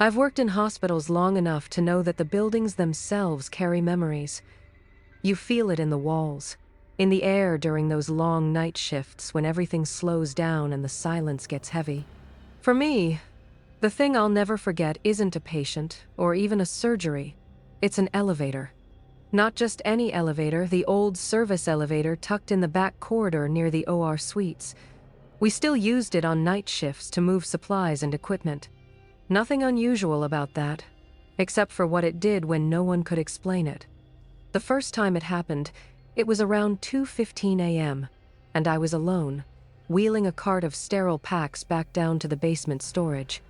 I've worked in hospitals long enough to know that the buildings themselves carry memories. You feel it in the walls, in the air during those long night shifts when everything slows down and the silence gets heavy. For me, the thing I'll never forget isn't a patient or even a surgery. It's an elevator. Not just any elevator, the old service elevator tucked in the back corridor near the OR suites. We still used it on night shifts to move supplies and equipment. Nothing unusual about that, except for what it did when no one could explain it. The first time it happened, it was around 2:15 a.m., and I was alone, wheeling a cart of sterile packs back down to the basement storage.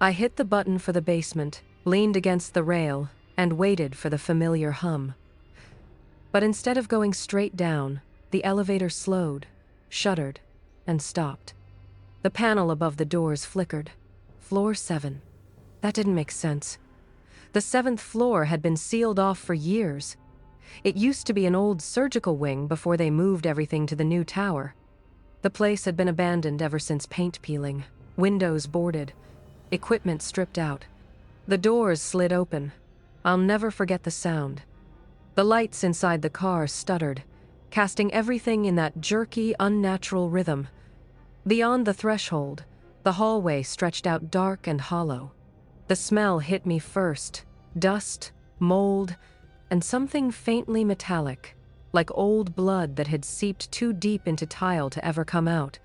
I hit the button for the basement, leaned against the rail, and waited for the familiar hum. But instead of going straight down, the elevator slowed, shuddered, and stopped. The panel above the doors flickered. Floor 7. That didn't make sense. The 7th floor had been sealed off for years. It used to be an old surgical wing before they moved everything to the new tower. The place had been abandoned ever since paint peeling, windows boarded, equipment stripped out. The doors slid open. I'll never forget the sound. The lights inside the car stuttered, casting everything in that jerky, unnatural rhythm. Beyond the threshold, the hallway stretched out dark and hollow. The smell hit me first: dust, mold, and something faintly metallic, like old blood that had seeped too deep into tile to ever come out.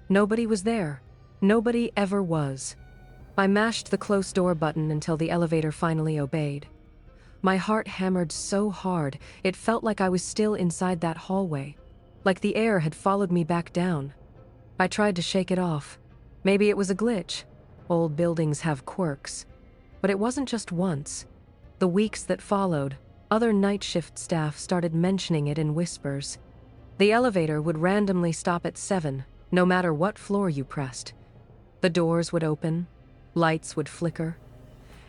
Nobody was there. Nobody ever was. I mashed the close door button until the elevator finally obeyed. My heart hammered so hard, it felt like I was still inside that hallway, like the air had followed me back down. I tried to shake it off. Maybe it was a glitch. Old buildings have quirks. But it wasn't just once. The weeks that followed, other night shift staff started mentioning it in whispers. The elevator would randomly stop at 7, no matter what floor you pressed. The doors would open, lights would flicker,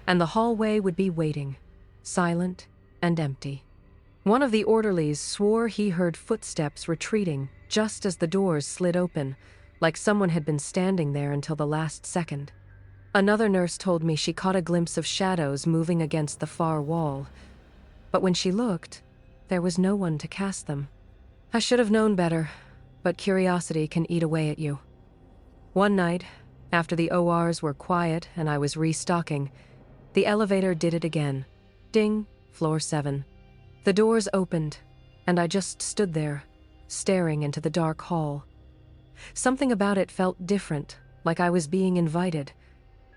and the hallway would be waiting, silent and empty. One of the orderlies swore he heard footsteps retreating just as the doors slid open, like someone had been standing there until the last second. Another nurse told me she caught a glimpse of shadows moving against the far wall, but when she looked, there was no one to cast them. I should have known better, but curiosity can eat away at you. One night, after the ORs were quiet and I was restocking, the elevator did it again. Ding, floor 7. The doors opened, and I just stood there, staring into the dark hall. Something about it felt different, like I was being invited.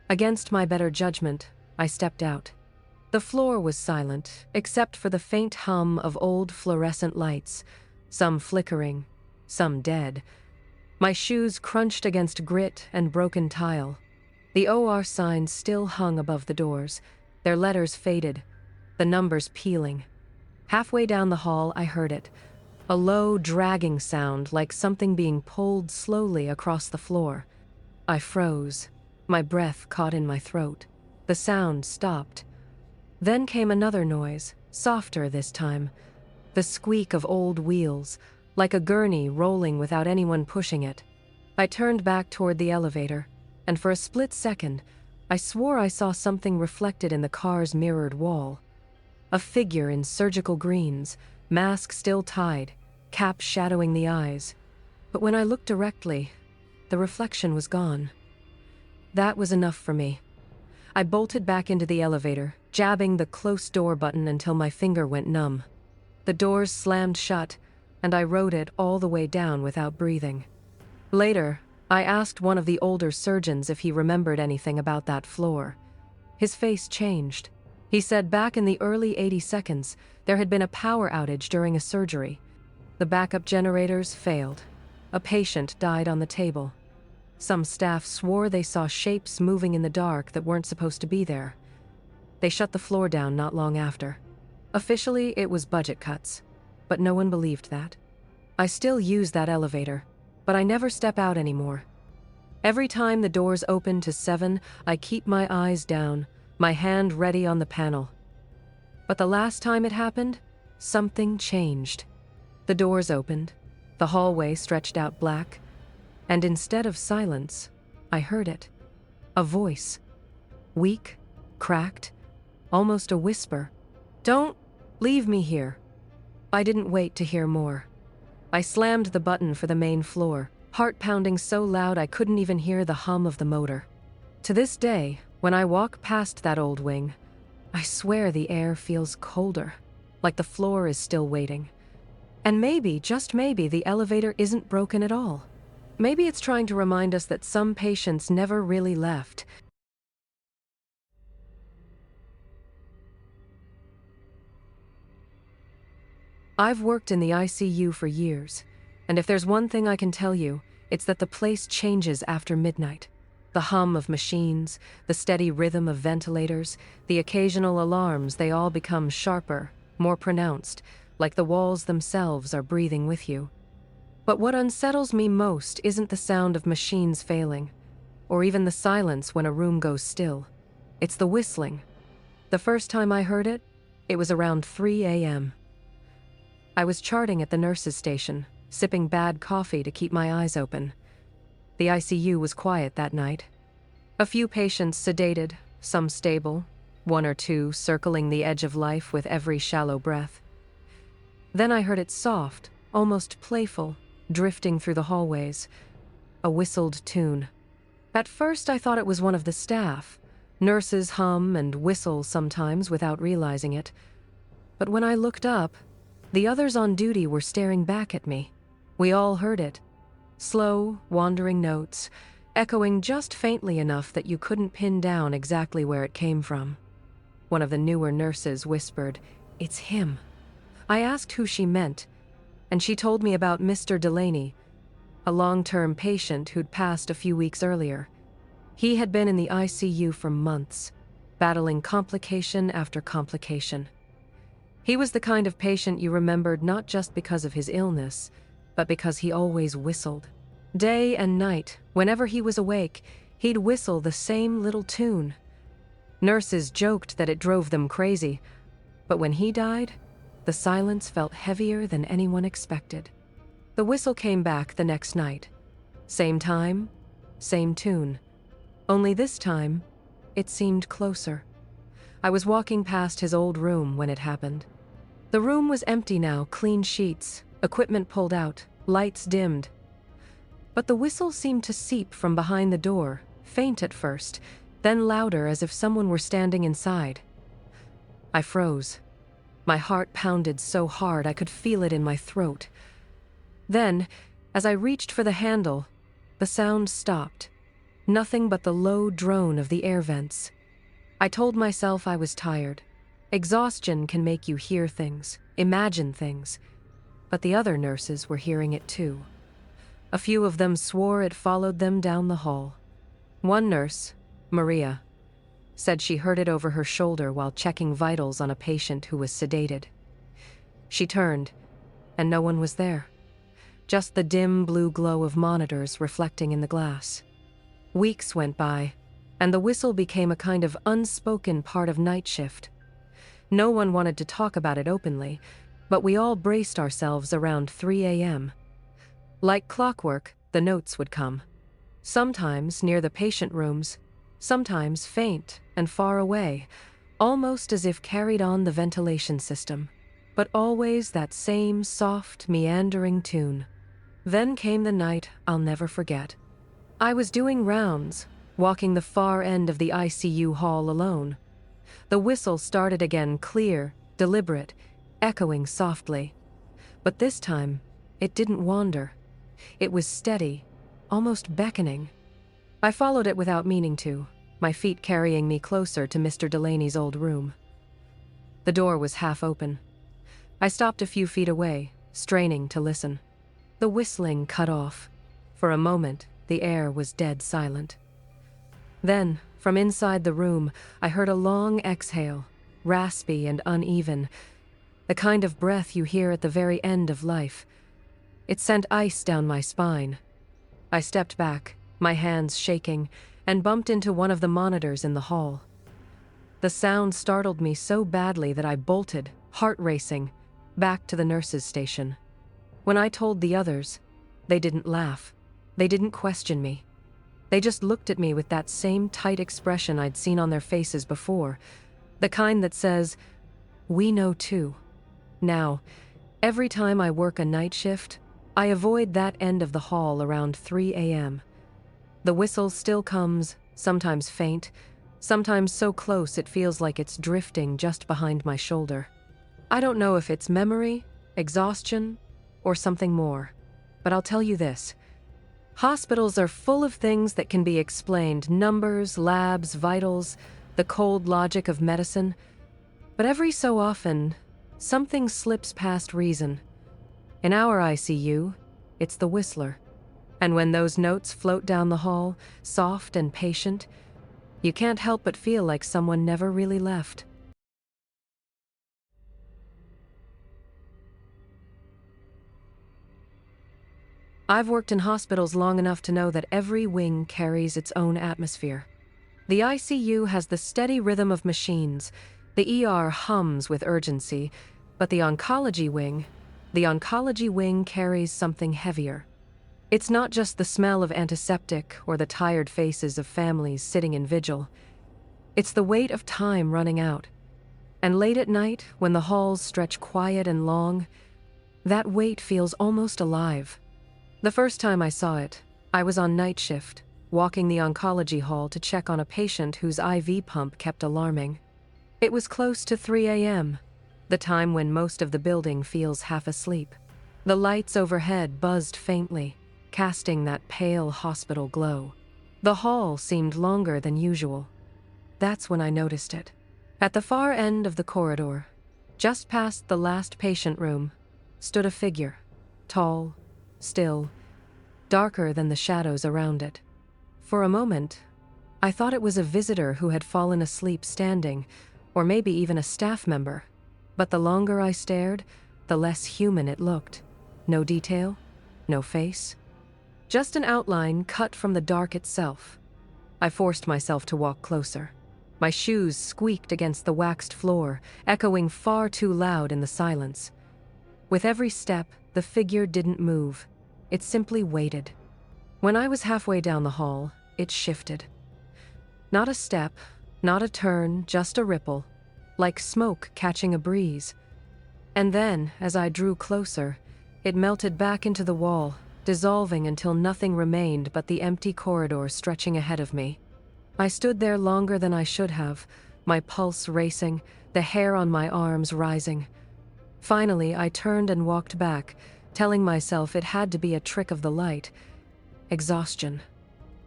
Against my better judgment, I stepped out. The floor was silent, except for the faint hum of old fluorescent lights, some flickering, some dead. My shoes crunched against grit and broken tile. The OR signs still hung above the doors, their letters faded, the numbers peeling. Halfway down the hall, I heard it, a low, dragging sound like something being pulled slowly across the floor. I froze. My breath caught in my throat. The sound stopped. Then came another noise, softer this time. The squeak of old wheels, like a gurney rolling without anyone pushing it. I turned back toward the elevator, and for a split second, I swore I saw something reflected in the car's mirrored wall. A figure in surgical greens, mask still tied, cap shadowing the eyes. But when I looked directly, the reflection was gone. That was enough for me. I bolted back into the elevator, jabbing the close door button until my finger went numb. The doors slammed shut, and I rode it all the way down without breathing. Later, I asked one of the older surgeons if he remembered anything about that floor. His face changed. He said back in the early 82nds, there had been a power outage during a surgery. The backup generators failed. A patient died on the table. Some staff swore they saw shapes moving in the dark that weren't supposed to be there. They shut the floor down not long after. Officially, it was budget cuts, but no one believed that. I still use that elevator, but I never step out anymore. Every time the doors open to 7, I keep my eyes down, my hand ready on the panel. But the last time it happened, something changed. The doors opened, the hallway stretched out black, and instead of silence, I heard it. A voice. weak, cracked, almost a whisper. "Don't leave me here." I didn't wait to hear more. I slammed the button for the main floor, heart pounding so loud I couldn't even hear the hum of the motor. To this day, when I walk past that old wing, I swear the air feels colder, like the floor is still waiting. And maybe, just maybe, the elevator isn't broken at all. Maybe it's trying to remind us that some patients never really left. I've worked in the ICU for years, and if there's one thing I can tell you, it's that the place changes after midnight. The hum of machines, the steady rhythm of ventilators, the occasional alarms, they all become sharper, more pronounced, like the walls themselves are breathing with you. But what unsettles me most isn't the sound of machines failing, or even the silence when a room goes still. It's the whistling. The first time I heard it, it was around 3 a.m. I was charting at the nurse's station, sipping bad coffee to keep my eyes open. The ICU was quiet that night. A few patients sedated, some stable, one or two circling the edge of life with every shallow breath. Then I heard it soft, almost playful, drifting through the hallways. A whistled tune. At first I thought it was one of the staff. Nurses hum and whistle sometimes without realizing it. But when I looked up, the others on duty were staring back at me. We all heard it. Slow, wandering notes, echoing just faintly enough that you couldn't pin down exactly where it came from. One of the newer nurses whispered, "It's him." I asked who she meant, and she told me about Mr. Delaney, a long-term patient who'd passed a few weeks earlier. He had been in the ICU for months, battling complication after complication. He was the kind of patient you remembered not just because of his illness, but because he always whistled. Day and night, whenever he was awake, he'd whistle the same little tune. Nurses joked that it drove them crazy, but when he died, the silence felt heavier than anyone expected. The whistle came back the next night. Same time, same tune. Only this time, it seemed closer. I was walking past his old room when it happened. The room was empty now, clean sheets, equipment pulled out, lights dimmed. But the whistle seemed to seep from behind the door, faint at first, then louder as if someone were standing inside. I froze. My heart pounded so hard I could feel it in my throat. Then, as I reached for the handle, the sound stopped. Nothing but the low drone of the air vents. I told myself I was tired. Exhaustion can make you hear things, imagine things. But the other nurses were hearing it too. A few of them swore it followed them down the hall. One nurse, Maria, said she heard it over her shoulder while checking vitals on a patient who was sedated. She turned, and no one was there. Just the dim blue glow of monitors reflecting in the glass. Weeks went by, and the whistle became a kind of unspoken part of night shift. No one wanted to talk about it openly, but we all braced ourselves around 3 a.m. Like clockwork, the notes would come. Sometimes near the patient rooms, sometimes faint and far away, almost as if carried on the ventilation system. But always that same soft, meandering tune. Then came the night I'll never forget. I was doing rounds, walking the far end of the ICU hall alone. The whistle started again, clear, deliberate, echoing softly. But this time, it didn't wander. It was steady, almost beckoning. I followed it without meaning to, my feet carrying me closer to Mr. Delaney's old room. The door was half open. I stopped a few feet away, straining to listen. The whistling cut off. For a moment, the air was dead silent. Then, from inside the room, I heard a long exhale, raspy and uneven, the kind of breath you hear at the very end of life. It sent ice down my spine. I stepped back, my hands shaking, and bumped into one of the monitors in the hall. The sound startled me so badly that I bolted, heart racing, back to the nurse's station. When I told the others, they didn't laugh. They didn't question me. They just looked at me with that same tight expression I'd seen on their faces before, the kind that says, "We know too." Now, every time I work a night shift, I avoid that end of the hall around 3 a.m. The whistle still comes, sometimes faint, sometimes so close it feels like it's drifting just behind my shoulder. I don't know if it's memory, exhaustion, or something more, but I'll tell you this. Hospitals are full of things that can be explained: numbers, labs, vitals, the cold logic of medicine. But every so often, something slips past reason. In our ICU, it's the whistler. And when those notes float down the hall, soft and patient, you can't help but feel like someone never really left. I've worked in hospitals long enough to know that every wing carries its own atmosphere. The ICU has the steady rhythm of machines, the ER hums with urgency, but the oncology wing carries something heavier. It's not just the smell of antiseptic or the tired faces of families sitting in vigil. It's the weight of time running out. And late at night, when the halls stretch quiet and long, that weight feels almost alive. The first time I saw it, I was on night shift, walking the oncology hall to check on a patient whose IV pump kept alarming. It was close to 3 a.m., the time when most of the building feels half asleep. The lights overhead buzzed faintly, casting that pale hospital glow. The hall seemed longer than usual. That's when I noticed it. At the far end of the corridor, just past the last patient room, stood a figure, tall, still, darker than the shadows around it. For a moment, I thought it was a visitor who had fallen asleep standing, or maybe even a staff member. But the longer I stared, the less human it looked. No detail, no face. Just an outline cut from the dark itself. I forced myself to walk closer. My shoes squeaked against the waxed floor, echoing far too loud in the silence. With every step, the figure didn't move. It simply waited. When I was halfway down the hall, it shifted. Not a step, not a turn, just a ripple, like smoke catching a breeze. And then, as I drew closer, it melted back into the wall, dissolving until nothing remained but the empty corridor stretching ahead of me. I stood there longer than I should have, my pulse racing, the hair on my arms rising. Finally, I turned and walked back, telling myself it had to be a trick of the light. Exhaustion.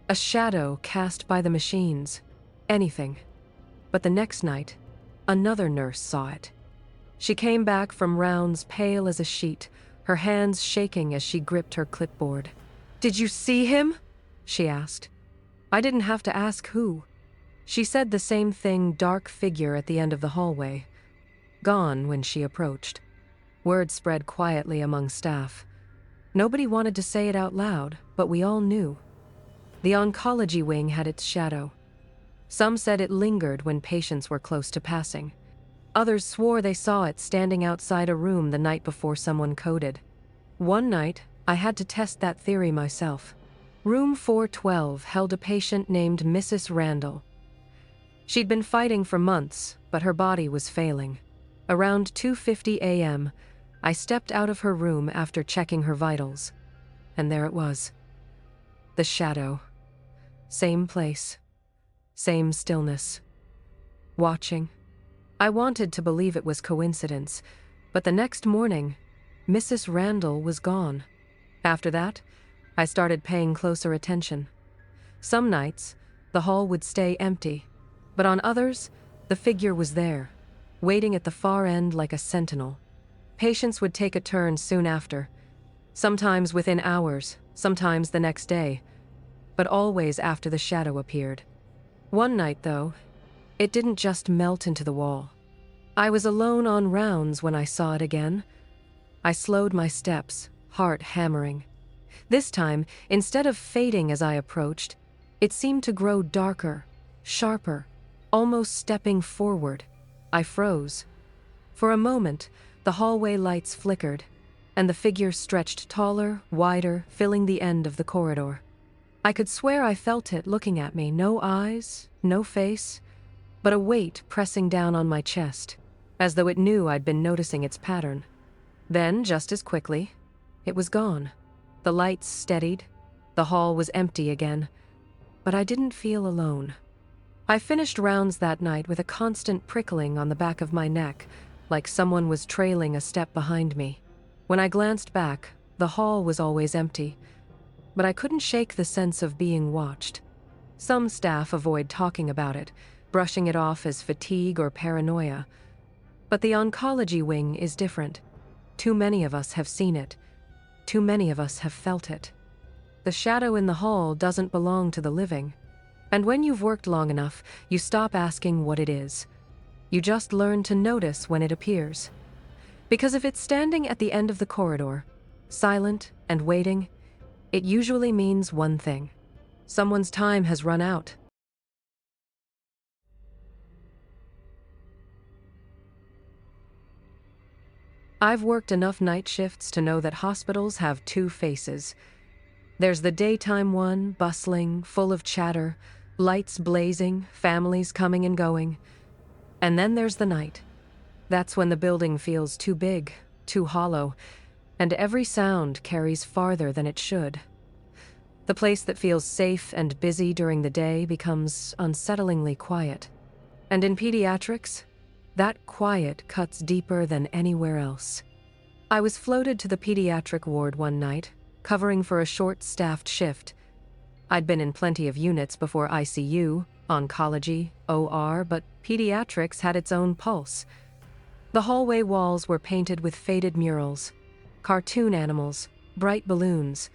A shadow cast by the machines. Anything. But the next night, another nurse saw it. She came back from rounds pale as a sheet, her hands shaking as she gripped her clipboard. "Did you see him?" she asked. I didn't have to ask who. She said the same thing: dark figure at the end of the hallway. Gone when she approached. Word spread quietly among staff. Nobody wanted to say it out loud, but we all knew. The oncology wing had its shadow. Some said it lingered when patients were close to passing. Others swore they saw it standing outside a room the night before someone coded. One night, I had to test that theory myself. Room 412 held a patient named Mrs. Randall. She'd been fighting for months, but her body was failing. Around 2:50 a.m., I stepped out of her room after checking her vitals. And there it was. The shadow. Same place. Same stillness. Watching. I wanted to believe it was coincidence, but the next morning, Mrs. Randall was gone. After that, I started paying closer attention. Some nights, the hall would stay empty, but on others, the figure was there, waiting at the far end like a sentinel. Patients would take a turn soon after, sometimes within hours, sometimes the next day, but always after the shadow appeared. One night, though, it didn't just melt into the wall. I was alone on rounds when I saw it again. I slowed my steps, heart hammering. This time, instead of fading as I approached, it seemed to grow darker, sharper, almost stepping forward. I froze. For a moment, the hallway lights flickered, and the figure stretched taller, wider, filling the end of the corridor. I could swear I felt it looking at me, no eyes, no face, but a weight pressing down on my chest, as though it knew I'd been noticing its pattern. Then, just as quickly, it was gone. The lights steadied, the hall was empty again, but I didn't feel alone. I finished rounds that night with a constant prickling on the back of my neck, like someone was trailing a step behind me. When I glanced back, the hall was always empty, but I couldn't shake the sense of being watched. Some staff avoid talking about it, brushing it off as fatigue or paranoia. But the oncology wing is different. Too many of us have seen it. Too many of us have felt it. The shadow in the hall doesn't belong to the living. And when you've worked long enough, you stop asking what it is. You just learn to notice when it appears. Because if it's standing at the end of the corridor, silent and waiting, it usually means one thing. Someone's time has run out. I've worked enough night shifts to know that hospitals have two faces. There's the daytime one, bustling, full of chatter, lights blazing, families coming and going. And then there's the night. That's when the building feels too big, too hollow, and every sound carries farther than it should. The place that feels safe and busy during the day becomes unsettlingly quiet. And in pediatrics, that quiet cuts deeper than anywhere else. I was floated to the pediatric ward one night, covering for a short-staffed shift. I'd been in plenty of units before ICU, oncology, OR, but pediatrics had its own pulse. The hallway walls were painted with faded murals, cartoon animals, bright balloons,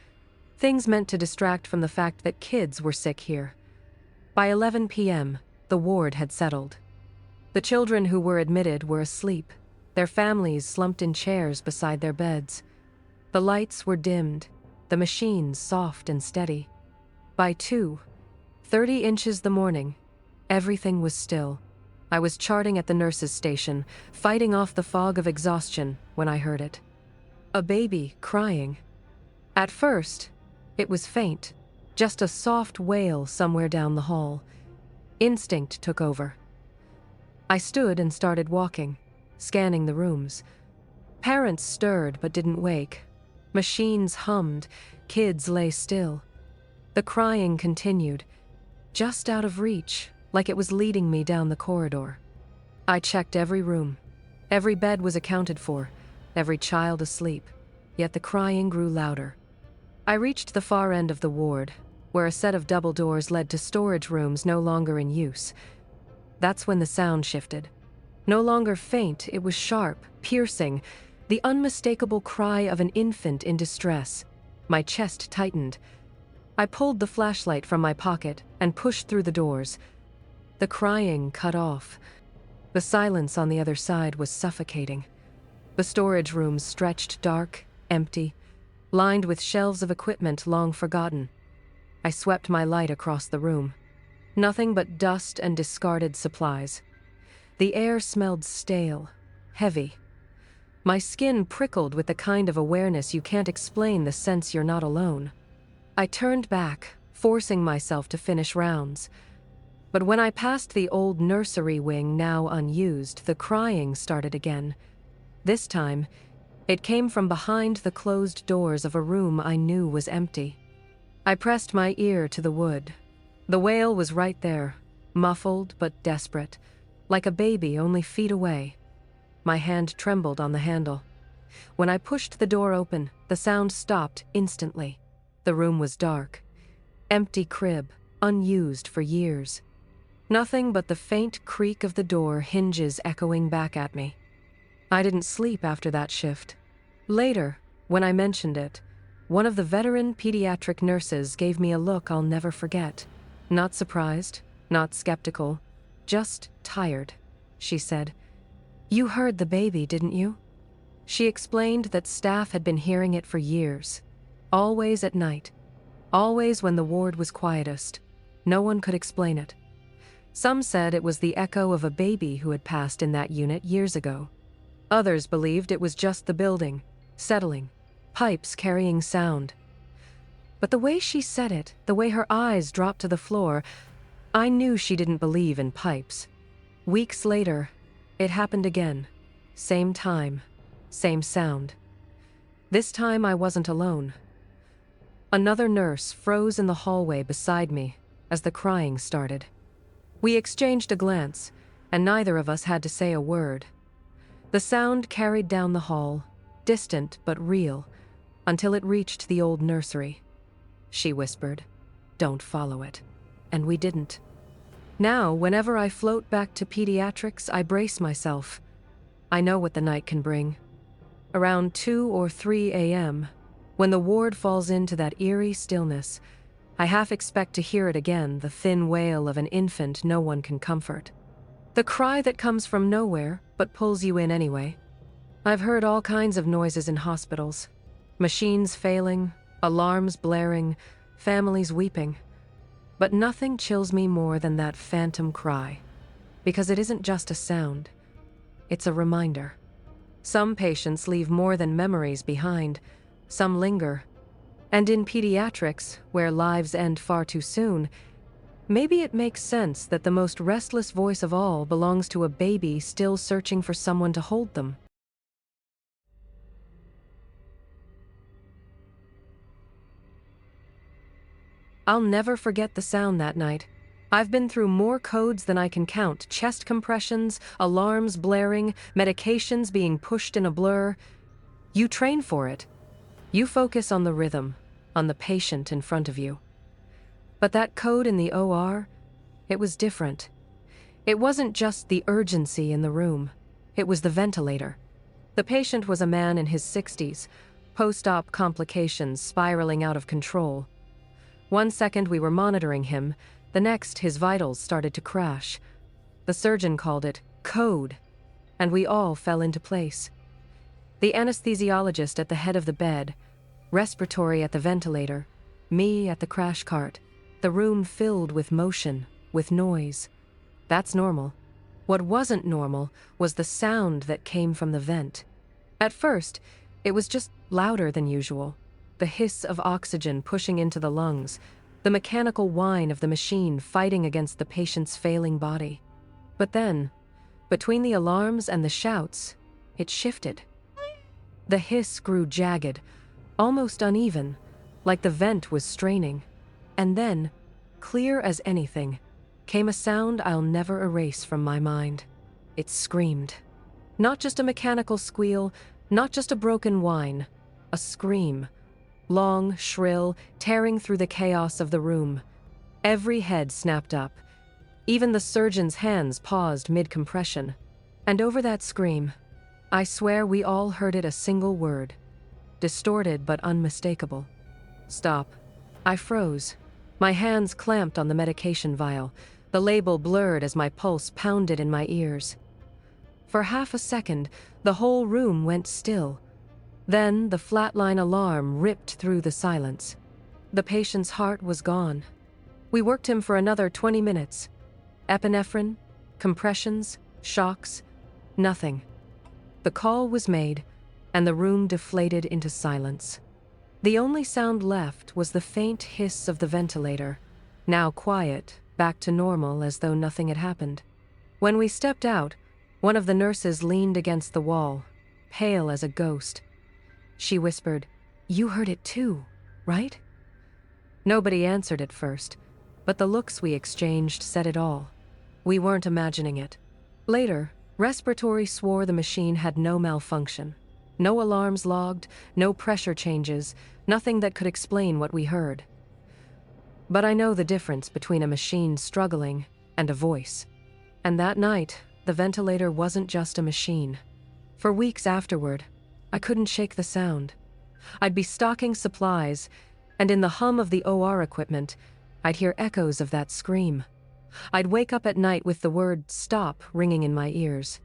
things meant to distract from the fact that kids were sick here. By 11 p.m., the ward had settled. The children who were admitted were asleep, their families slumped in chairs beside their beds. The lights were dimmed, the machines soft and steady. By 2:30 inches the morning, everything was still. I was charting at the nurse's station, fighting off the fog of exhaustion when I heard it. A baby crying. At first, it was faint, just a soft wail somewhere down the hall. Instinct took over. I stood and started walking, scanning the rooms. Parents stirred but didn't wake. Machines hummed, kids lay still. The crying continued, just out of reach, like it was leading me down the corridor. I checked every room. Every bed was accounted for, every child asleep, yet the crying grew louder. I reached the far end of the ward, where a set of double doors led to storage rooms no longer in use. That's when the sound shifted. No longer faint, it was sharp, piercing, the unmistakable cry of an infant in distress. My chest tightened. I pulled the flashlight from my pocket and pushed through the doors. The crying cut off. The silence on the other side was suffocating. The storage rooms stretched dark, empty, lined with shelves of equipment long forgotten. I swept my light across the room. Nothing but dust and discarded supplies. The air smelled stale, heavy. My skin prickled with the kind of awareness you can't explain, the sense you're not alone. I turned back, forcing myself to finish rounds. But when I passed the old nursery wing, now unused, the crying started again. This time, it came from behind the closed doors of a room I knew was empty. I pressed my ear to the wood. The wail was right there, muffled but desperate, like a baby only feet away. My hand trembled on the handle. When I pushed the door open, the sound stopped instantly. The room was dark. Empty crib, unused for years. Nothing but the faint creak of the door hinges echoing back at me. I didn't sleep after that shift. Later, when I mentioned it, one of the veteran pediatric nurses gave me a look I'll never forget. Not surprised, not skeptical, just tired, she said. "You heard the baby, didn't you?" She explained that staff had been hearing it for years. Always at night. Always when the ward was quietest. No one could explain it. Some said it was the echo of a baby who had passed in that unit years ago. Others believed it was just the building, settling, pipes carrying sound. But the way she said it, the way her eyes dropped to the floor, I knew she didn't believe in pipes. Weeks later, it happened again. Same time, same sound. This time I wasn't alone. Another nurse froze in the hallway beside me as the crying started. We exchanged a glance, and neither of us had to say a word. The sound carried down the hall, distant but real, until it reached the old nursery. She whispered, "Don't follow it." And we didn't. Now, whenever I float back to pediatrics, I brace myself. I know what the night can bring. Around 2 or 3 a.m., when the ward falls into that eerie stillness, I half expect to hear it again, the thin wail of an infant no one can comfort. The cry that comes from nowhere, but pulls you in anyway. I've heard all kinds of noises in hospitals. Machines failing, alarms blaring, families weeping. But nothing chills me more than that phantom cry. Because it isn't just a sound. It's a reminder. Some patients leave more than memories behind. Some linger. And in pediatrics, where lives end far too soon, maybe it makes sense that the most restless voice of all belongs to a baby still searching for someone to hold them. I'll never forget the sound that night. I've been through more codes than I can count: chest compressions, alarms blaring, medications being pushed in a blur. You train for it. You focus on the rhythm, on the patient in front of you. But that code in the OR, it was different. It wasn't just the urgency in the room. It was the ventilator. The patient was a man in his 60s, post-op complications spiraling out of control. One second we were monitoring him, the next his vitals started to crash. The surgeon called it code, and we all fell into place. The anesthesiologist at the head of the bed, respiratory at the ventilator, me at the crash cart, the room filled with motion, with noise. That's normal. What wasn't normal was the sound that came from the vent. At first, it was just louder than usual. The hiss of oxygen pushing into the lungs, the mechanical whine of the machine fighting against the patient's failing body. But then, between the alarms and the shouts, it shifted. The hiss grew jagged, almost uneven, like the vent was straining. And then, clear as anything, came a sound I'll never erase from my mind. It screamed. Not just a mechanical squeal, not just a broken whine, a scream. Long, shrill, tearing through the chaos of the room. Every head snapped up. Even the surgeon's hands paused mid-compression. And over that scream, I swear we all heard it a single word. Distorted but unmistakable. Stop. I froze. My hands clamped on the medication vial. The label blurred as my pulse pounded in my ears. For half a second, the whole room went still. Then the flatline alarm ripped through the silence. The patient's heart was gone. We worked him for another 20 minutes. Epinephrine, compressions, shocks, nothing. The call was made, and the room deflated into silence. The only sound left was the faint hiss of the ventilator, now quiet, back to normal as though nothing had happened. When we stepped out, one of the nurses leaned against the wall, pale as a ghost. She whispered, "You heard it too, right?" Nobody answered at first, but the looks we exchanged said it all. We weren't imagining it. Later, respiratory swore the machine had no malfunction. No alarms logged, no pressure changes, nothing that could explain what we heard. But I know the difference between a machine struggling and a voice. And that night, the ventilator wasn't just a machine. For weeks afterward, I couldn't shake the sound. I'd be stocking supplies, and in the hum of the OR equipment, I'd hear echoes of that scream. I'd wake up at night with the word "stop" ringing in my ears.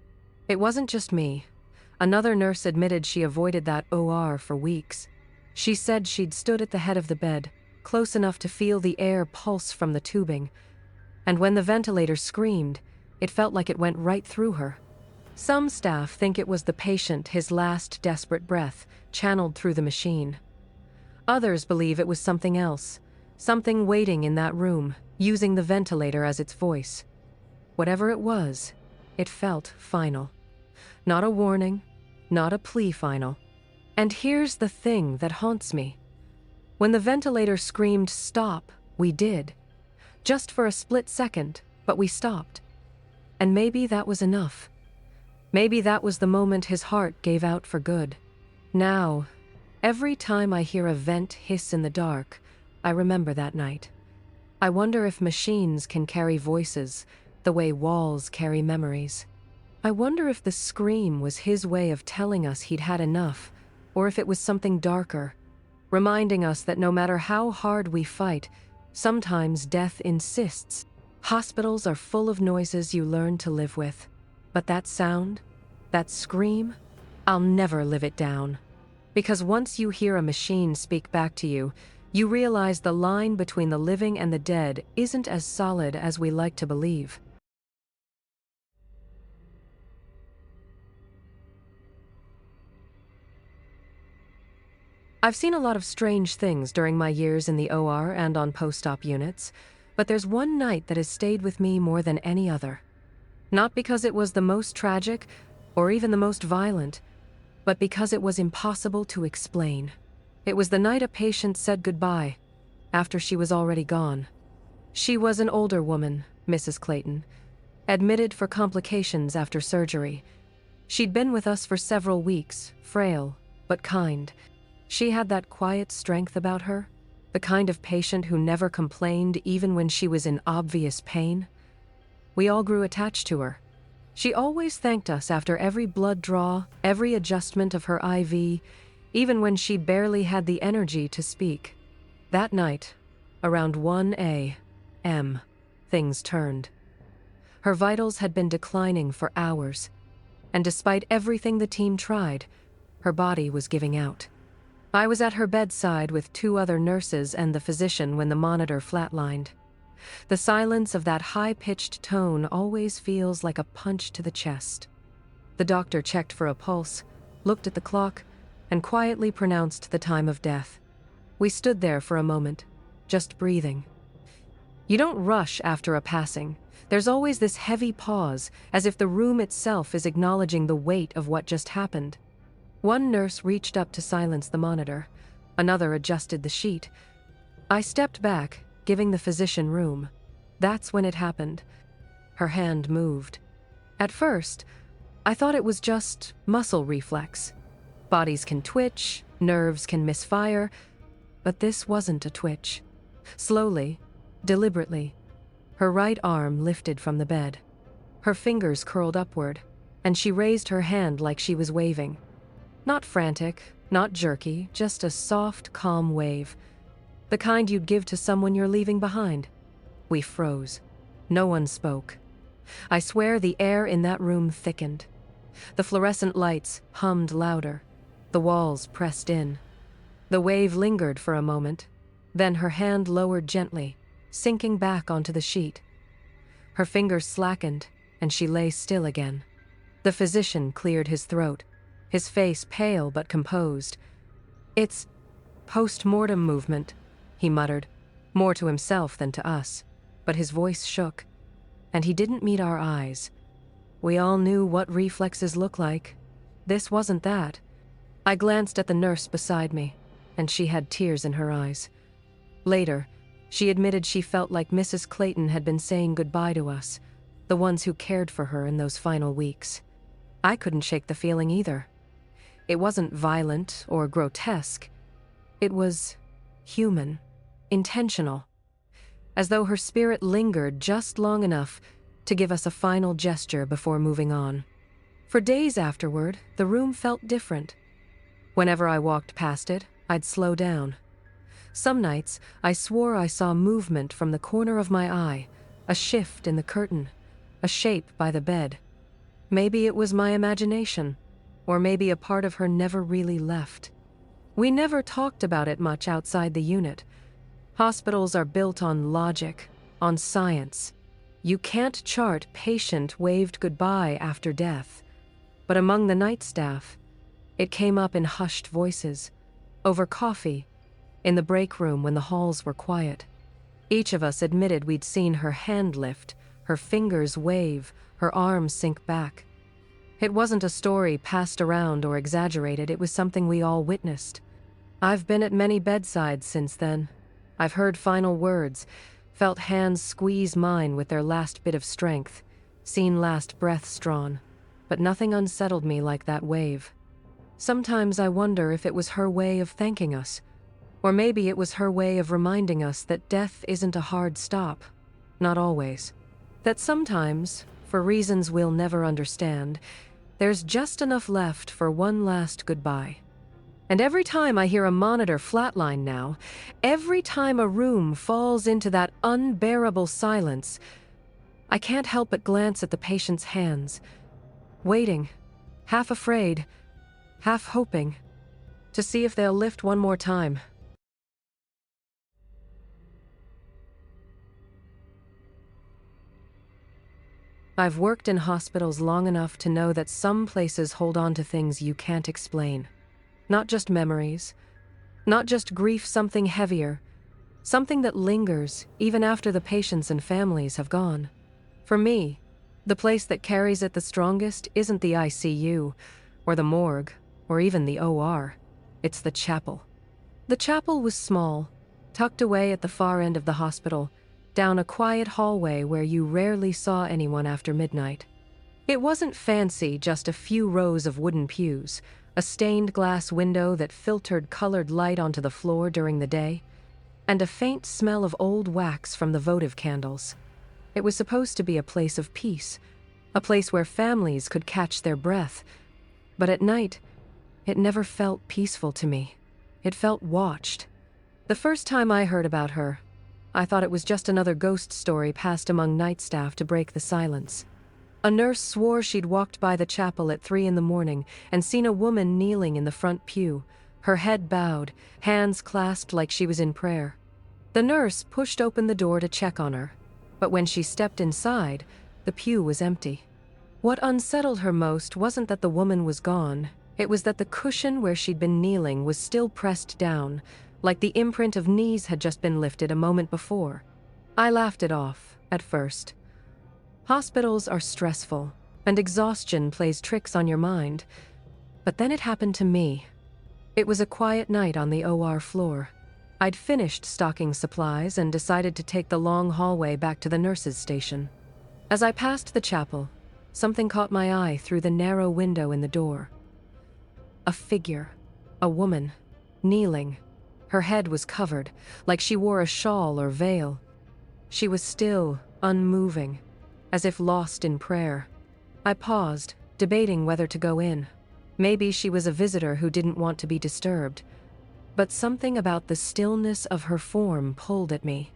It wasn't just me. Another nurse admitted she avoided that OR for weeks. She said she'd stood at the head of the bed, close enough to feel the air pulse from the tubing. And when the ventilator screamed, it felt like it went right through her. Some staff think it was the patient, his last desperate breath, channeled through the machine. Others believe it was something else, something waiting in that room, using the ventilator as its voice. Whatever it was, it felt final. Not a warning, not a plea final. And here's the thing that haunts me. When the ventilator screamed stop, we did. Just for a split second, but we stopped. And maybe that was enough. Maybe that was the moment his heart gave out for good. Now, every time I hear a vent hiss in the dark, I remember that night. I wonder if machines can carry voices the way walls carry memories. I wonder if the scream was his way of telling us he'd had enough, or if it was something darker, reminding us that no matter how hard we fight, sometimes death insists. Hospitals are full of noises you learn to live with. But that sound, that scream, I'll never live it down. Because once you hear a machine speak back to you, you realize the line between the living and the dead isn't as solid as we like to believe. I've seen a lot of strange things during my years in the OR and on post-op units, but there's one night that has stayed with me more than any other. Not because it was the most tragic, or even the most violent, but because it was impossible to explain. It was the night a patient said goodbye, after she was already gone. She was an older woman, Mrs. Clayton, admitted for complications after surgery. She'd been with us for several weeks, frail, but kind. She had that quiet strength about her, the kind of patient who never complained even when she was in obvious pain. We all grew attached to her. She always thanked us after every blood draw, every adjustment of her IV, even when she barely had the energy to speak. That night, around 1 a.m., things turned. Her vitals had been declining for hours, and despite everything the team tried, her body was giving out. I was at her bedside with 2 other nurses and the physician when the monitor flatlined. The silence of that high-pitched tone always feels like a punch to the chest. The doctor checked for a pulse, looked at the clock, and quietly pronounced the time of death. We stood there for a moment, just breathing. You don't rush after a passing. There's always this heavy pause, as if the room itself is acknowledging the weight of what just happened. One nurse reached up to silence the monitor. Another adjusted the sheet. I stepped back, giving the physician room. That's when it happened. Her hand moved. At first, I thought it was just muscle reflex. Bodies can twitch, nerves can misfire, but this wasn't a twitch. Slowly, deliberately, her right arm lifted from the bed. Her fingers curled upward, and she raised her hand like she was waving. Not frantic, not jerky, just a soft, calm wave. The kind you'd give to someone you're leaving behind. We froze. No one spoke. I swear the air in that room thickened. The fluorescent lights hummed louder. The walls pressed in. The wave lingered for a moment. Then her hand lowered gently, sinking back onto the sheet. Her fingers slackened, and she lay still again. The physician cleared his throat, his face pale but composed. "It's post-mortem movement," he muttered, more to himself than to us, but his voice shook, and he didn't meet our eyes. We all knew what reflexes look like. This wasn't that. I glanced at the nurse beside me, and she had tears in her eyes. Later, she admitted she felt like Mrs. Clayton had been saying goodbye to us, the ones who cared for her in those final weeks. I couldn't shake the feeling either. It wasn't violent or grotesque. It was human, intentional, as though her spirit lingered just long enough to give us a final gesture before moving on. For days afterward, the room felt different. Whenever I walked past it, I'd slow down. Some nights, I swore I saw movement from the corner of my eye, a shift in the curtain, a shape by the bed. Maybe it was my imagination, or maybe a part of her never really left. We never talked about it much outside the unit. Hospitals are built on logic, on science. You can't chart patient waved goodbye after death. But among the night staff, it came up in hushed voices, over coffee, in the break room when the halls were quiet. Each of us admitted we'd seen her hand lift, her fingers wave, her arms sink back. It wasn't a story passed around or exaggerated, it was something we all witnessed. I've been at many bedsides since then. I've heard final words, felt hands squeeze mine with their last bit of strength, seen last breaths drawn, but nothing unsettled me like that wave. Sometimes I wonder if it was her way of thanking us, or maybe it was her way of reminding us that death isn't a hard stop. Not always. That sometimes, for reasons we'll never understand, there's just enough left for one last goodbye. And every time I hear a monitor flatline now, every time a room falls into that unbearable silence, I can't help but glance at the patient's hands, waiting, half afraid, half hoping, to see if they'll lift one more time. I've worked in hospitals long enough to know that some places hold on to things you can't explain. Not just memories, not just grief, something heavier, something that lingers even after the patients and families have gone. For me, the place that carries it the strongest isn't the ICU, or the morgue, or even the OR. It's the chapel. The chapel was small, tucked away at the far end of the hospital, down a quiet hallway where you rarely saw anyone after midnight. It wasn't fancy, just a few rows of wooden pews, a stained glass window that filtered colored light onto the floor during the day, and a faint smell of old wax from the votive candles. It was supposed to be a place of peace, a place where families could catch their breath, but at night, it never felt peaceful to me. It felt watched. The first time I heard about her, I thought it was just another ghost story passed among night staff to break the silence. A nurse swore she'd walked by the chapel at 3 a.m. and seen a woman kneeling in the front pew, her head bowed, hands clasped like she was in prayer. The nurse pushed open the door to check on her, but when she stepped inside, the pew was empty. What unsettled her most wasn't that the woman was gone, it was that the cushion where she'd been kneeling was still pressed down, like the imprint of knees had just been lifted a moment before. I laughed it off, at first. Hospitals are stressful, and exhaustion plays tricks on your mind. But then it happened to me. It was a quiet night on the OR floor. I'd finished stocking supplies and decided to take the long hallway back to the nurses' station. As I passed the chapel, something caught my eye through the narrow window in the door. A figure, a woman, kneeling. Her head was covered, like she wore a shawl or veil. She was still, unmoving, as if lost in prayer. I paused, debating whether to go in. Maybe she was a visitor who didn't want to be disturbed. But something about the stillness of her form pulled at me.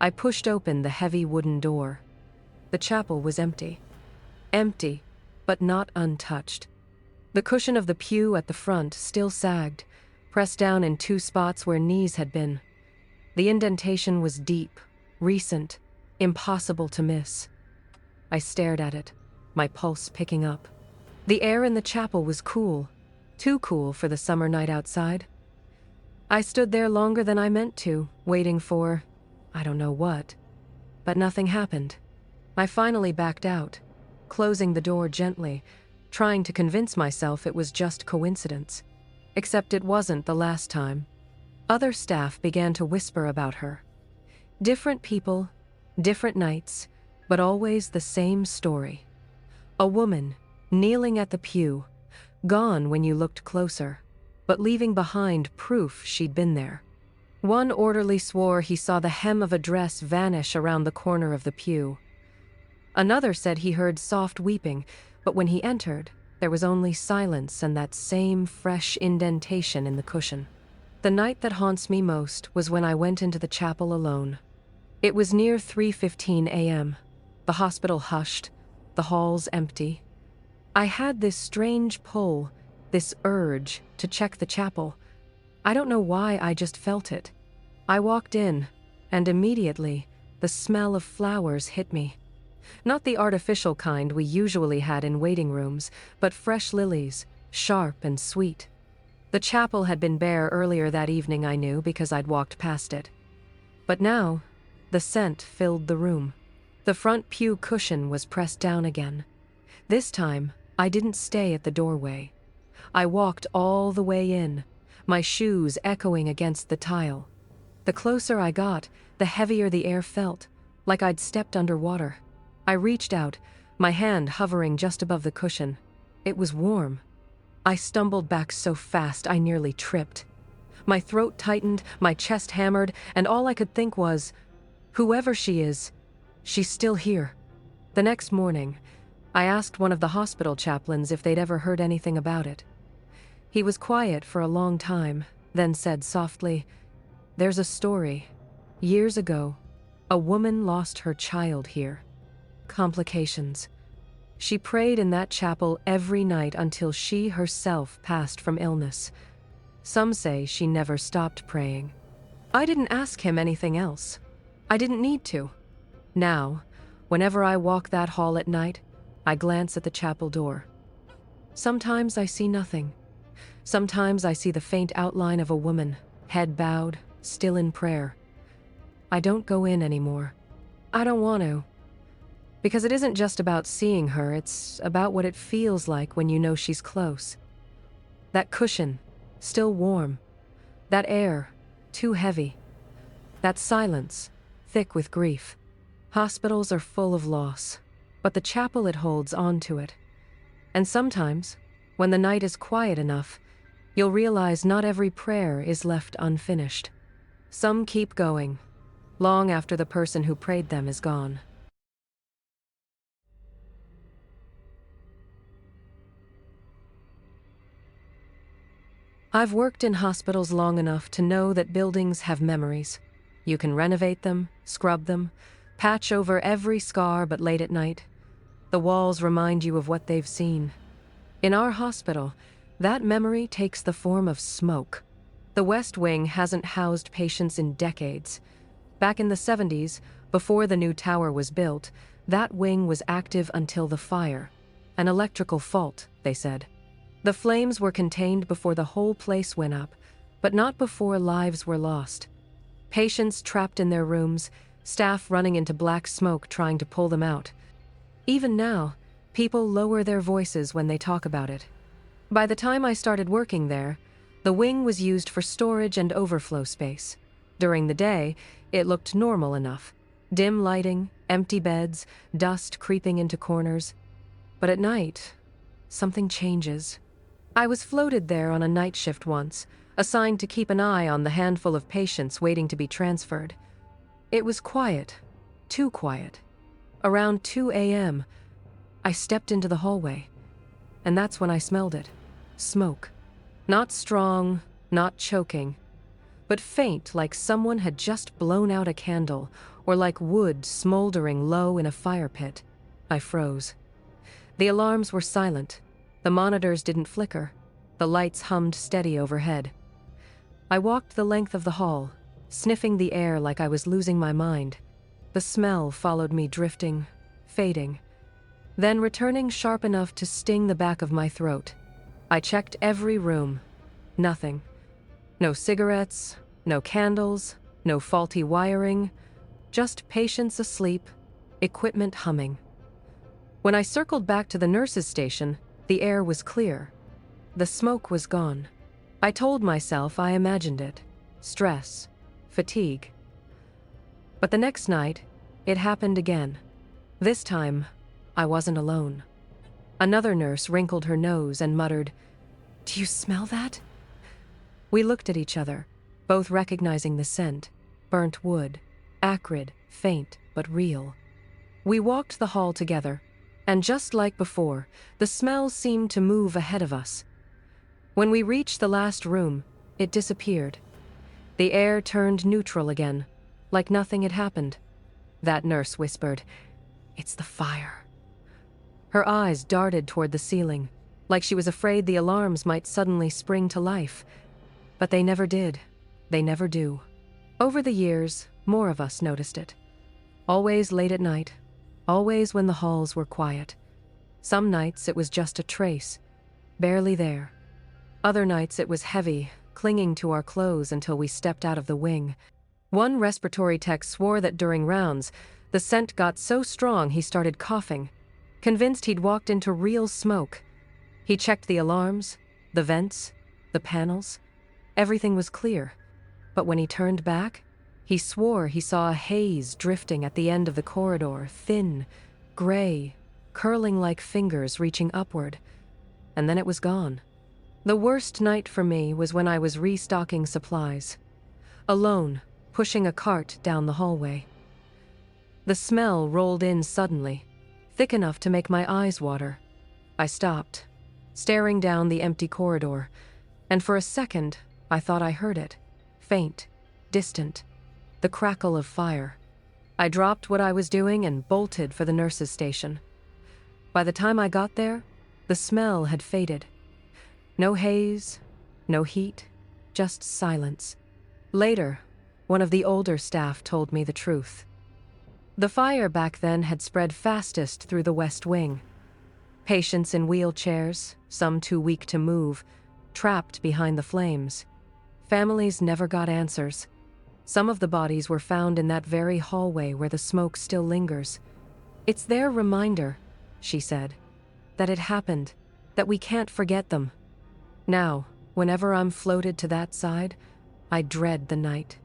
I pushed open the heavy wooden door. The chapel was empty. Empty, but not untouched. The cushion of the pew at the front still sagged, pressed down in 2 spots where knees had been. The indentation was deep, recent, impossible to miss. I stared at it, my pulse picking up. The air in the chapel was cool, too cool for the summer night outside. I stood there longer than I meant to, waiting for, I don't know what. But nothing happened. I finally backed out, closing the door gently, trying to convince myself it was just coincidence. Except it wasn't the last time. Other staff began to whisper about her. Different people, different nights, but always the same story. A woman, kneeling at the pew, gone when you looked closer, but leaving behind proof she'd been there. One orderly swore he saw the hem of a dress vanish around the corner of the pew. Another said he heard soft weeping, but when he entered, there was only silence and that same fresh indentation in the cushion. The night that haunts me most was when I went into the chapel alone. It was near 3:15 a.m. The hospital hushed, the halls empty. I had this strange pull, this urge to check the chapel. I don't know why, I just felt it. I walked in, and immediately, the smell of flowers hit me. Not the artificial kind we usually had in waiting rooms, but fresh lilies, sharp and sweet. The chapel had been bare earlier that evening, I knew, because I'd walked past it. But now, the scent filled the room. The front pew cushion was pressed down again. This time, I didn't stay at the doorway. I walked all the way in, my shoes echoing against the tile. The closer I got, the heavier the air felt, like I'd stepped underwater. I reached out, my hand hovering just above the cushion. It was warm. I stumbled back so fast I nearly tripped. My throat tightened, my chest hammered, and all I could think was, whoever she is, she's still here. The next morning, I asked one of the hospital chaplains if they'd ever heard anything about it. He was quiet for a long time, then said softly, "There's a story. Years ago, a woman lost her child here. Complications. She prayed in that chapel every night until she herself passed from illness. Some say she never stopped praying." I didn't ask him anything else. I didn't need to. Now, whenever I walk that hall at night, I glance at the chapel door. Sometimes I see nothing. Sometimes I see the faint outline of a woman, head bowed, still in prayer. I don't go in anymore. I don't want to. Because it isn't just about seeing her, it's about what it feels like when you know she's close. That cushion, still warm. That air, too heavy. That silence, thick with grief. Hospitals are full of loss, but the chapel, it holds on to it. And sometimes, when the night is quiet enough, you'll realize not every prayer is left unfinished. Some keep going, long after the person who prayed them is gone. I've worked in hospitals long enough to know that buildings have memories. You can renovate them, scrub them, patch over every scar, but late at night, the walls remind you of what they've seen. In our hospital, that memory takes the form of smoke. The West Wing hasn't housed patients in decades. Back in the 70s, before the new tower was built, that wing was active until the fire. An electrical fault, they said. The flames were contained before the whole place went up, but not before lives were lost. Patients trapped in their rooms, staff running into black smoke trying to pull them out. Even now, people lower their voices when they talk about it. By the time I started working there, the wing was used for storage and overflow space. During the day, it looked normal enough. Dim lighting, empty beds, dust creeping into corners. But at night, something changes. I was floated there on a night shift once, assigned to keep an eye on the handful of patients waiting to be transferred. It was quiet, too quiet. Around 2 a.m., I stepped into the hallway, and that's when I smelled it. Smoke. Not strong, not choking, but faint, like someone had just blown out a candle, or like wood smoldering low in a fire pit. I froze. The alarms were silent. The monitors didn't flicker. The lights hummed steady overhead. I walked the length of the hall, sniffing the air like I was losing my mind. The smell followed me, drifting, fading, then returning sharp enough to sting the back of my throat. I checked every room. Nothing. No cigarettes, no candles, no faulty wiring, just patients asleep, equipment humming. When I circled back to the nurses' station, the air was clear. The smoke was gone. I told myself I imagined it. Stress, fatigue. But the next night, it happened again. This time, I wasn't alone. Another nurse wrinkled her nose and muttered, "Do you smell that?" We looked at each other, both recognizing the scent. Burnt wood, acrid, faint, but real. We walked the hall together, and just like before, the smell seemed to move ahead of us. When we reached the last room, it disappeared. The air turned neutral again, like nothing had happened. That nurse whispered, "It's the fire." Her eyes darted toward the ceiling, like she was afraid the alarms might suddenly spring to life. But they never did. They never do. Over the years, more of us noticed it. Always late at night, always when the halls were quiet. Some nights it was just a trace, barely there. Other nights it was heavy, clinging to our clothes until we stepped out of the wing. One respiratory tech swore that during rounds, the scent got so strong he started coughing, convinced he'd walked into real smoke. He checked the alarms, the vents, the panels. Everything was clear. But when he turned back, he swore he saw a haze drifting at the end of the corridor, thin, gray, curling like fingers reaching upward. And then it was gone. The worst night for me was when I was restocking supplies. Alone, pushing a cart down the hallway. The smell rolled in suddenly, thick enough to make my eyes water. I stopped, staring down the empty corridor, and for a second, I thought I heard it. Faint, distant, the crackle of fire. I dropped what I was doing and bolted for the nurse's station. By the time I got there, the smell had faded. No haze, no heat, just silence. Later, one of the older staff told me the truth. The fire back then had spread fastest through the West Wing. Patients in wheelchairs, some too weak to move, trapped behind the flames. Families never got answers. Some of the bodies were found in that very hallway where the smoke still lingers. It's their reminder, she said, that it happened, that we can't forget them. Now, whenever I'm floated to that side, I dread the night.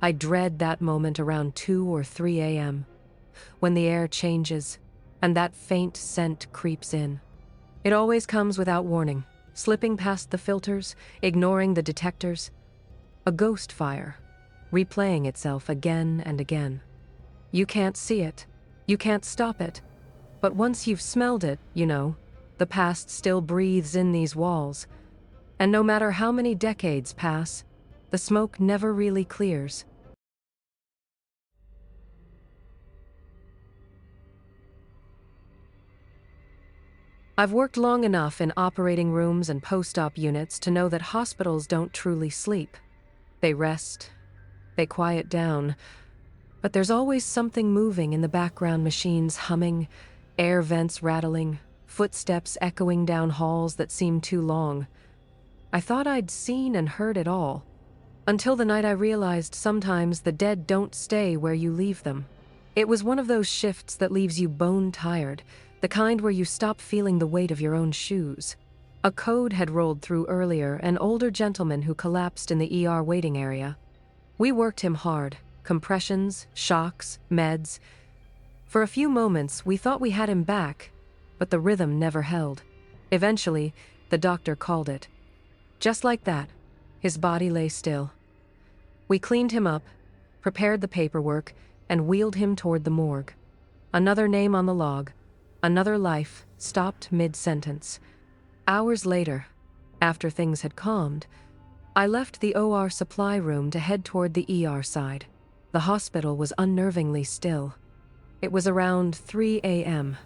I dread that moment around 2 or 3 a.m., when the air changes and that faint scent creeps in. It always comes without warning, slipping past the filters, ignoring the detectors. A ghost fire, replaying itself again and again. You can't see it, you can't stop it, but once you've smelled it, you know, the past still breathes in these walls. And no matter how many decades pass, the smoke never really clears. I've worked long enough in operating rooms and post-op units to know that hospitals don't truly sleep. They rest, they quiet down, but there's always something moving in the background, machines humming, air vents rattling, footsteps echoing down halls that seem too long. I thought I'd seen and heard it all, until the night I realized sometimes the dead don't stay where you leave them. It was one of those shifts that leaves you bone-tired, the kind where you stop feeling the weight of your own shoes. A code had rolled through earlier, an older gentleman who collapsed in the ER waiting area. We worked him hard, compressions, shocks, meds. For a few moments, we thought we had him back, but the rhythm never held. Eventually, the doctor called it. Just like that, his body lay still. We cleaned him up, prepared the paperwork, and wheeled him toward the morgue. Another name on the log, another life stopped mid-sentence. Hours later, after things had calmed, I left the OR supply room to head toward the ER side. The hospital was unnervingly still. It was around 3 a.m.,